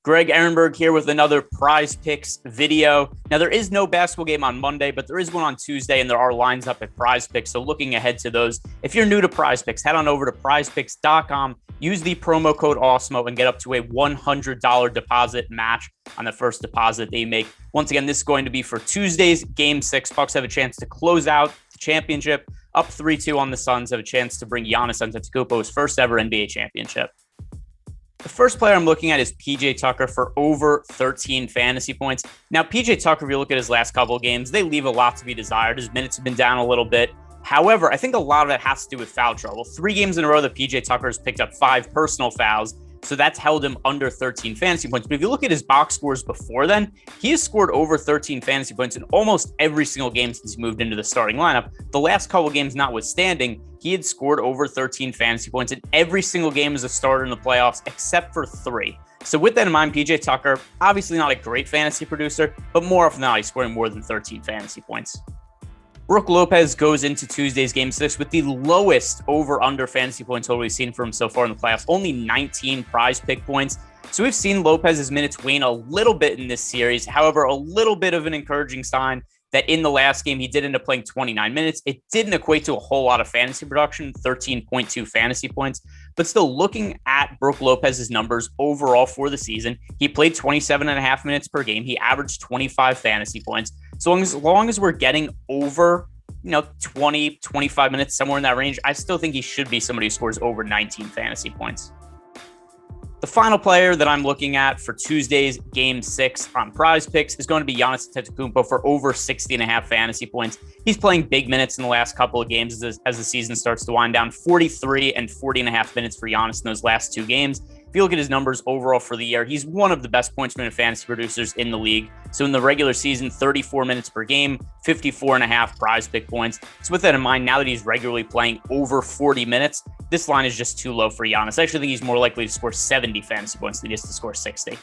Greg Ehrenberg here with another Prize Picks video. Now, there is no basketball game on Monday, but there is one on Tuesday, and there are lines up at Prize Picks. So looking ahead to those, if you're new to Prize Picks, head on over to prizepicks.com, use the promo code Awesemo, and get up to a $100 deposit match on the first deposit that you make. Once again, this is going to be for Tuesday's Game 6. Bucks have a chance to close out the championship, up 3-2 on the Suns, have a chance to bring Giannis Antetokounmpo's first ever NBA championship. The first player I'm looking at is PJ Tucker for over 13 fantasy points. Now, PJ Tucker, if you look at his last couple of games, they leave a lot to be desired. His minutes have been down a little bit. However, I think a lot of that has to do with foul trouble. 3 games in a row that PJ Tucker has picked up 5 personal fouls, so that's held him under 13 fantasy points. But if you look at his box scores before then, he has scored over 13 fantasy points in almost every single game since he moved into the starting lineup. The last couple of games notwithstanding, he had scored over 13 fantasy points in every single game as a starter in the playoffs, except for 3. So with that in mind, PJ Tucker, obviously not a great fantasy producer, but more often than not, he's scoring more than 13 fantasy points. Brook Lopez goes into Tuesday's Game 6 with the lowest over-under fantasy point total we've seen from him so far in the playoffs, only 19 prize pick points. So we've seen Lopez's minutes wane a little bit in this series. However, a little bit of an encouraging sign that in the last game, he did end up playing 29 minutes. It didn't equate to a whole lot of fantasy production, 13.2 fantasy points. But still, looking at Brook Lopez's numbers overall for the season, he played 27.5 minutes per game. He averaged 25 fantasy points. So as long as we're getting over 20, 25 minutes, somewhere in that range, I still think he should be somebody who scores over 19 fantasy points. The final player that I'm looking at for Tuesday's Game 6 on Prize Picks is going to be Giannis Antetokounmpo for over 60.5 fantasy points. He's playing big minutes in the last couple of games as the season starts to wind down. 43 and 40.5 minutes for Giannis in those last 2 games. If you look at his numbers overall for the year, he's one of the best points per minute fantasy producers in the league. So in the regular season, 34 minutes per game, 54.5 prize pick points. So with that in mind, now that he's regularly playing over 40 minutes, this line is just too low for Giannis. I actually think he's more likely to score 70 fantasy points than he is to score 60.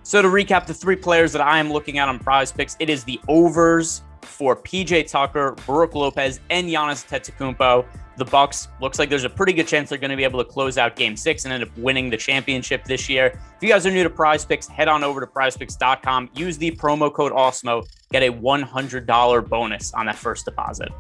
So to recap the 3 players that I am looking at on Prize Picks, it is the overs for PJ Tucker, Brook Lopez, and Giannis Antetokounmpo. The Bucks, looks like there's a pretty good chance they're going to be able to close out Game 6 and end up winning the championship this year. If you guys are new to Prize Picks, head on over to prizepicks.com. Use the promo code Awesemo. Get a $100 bonus on that first deposit.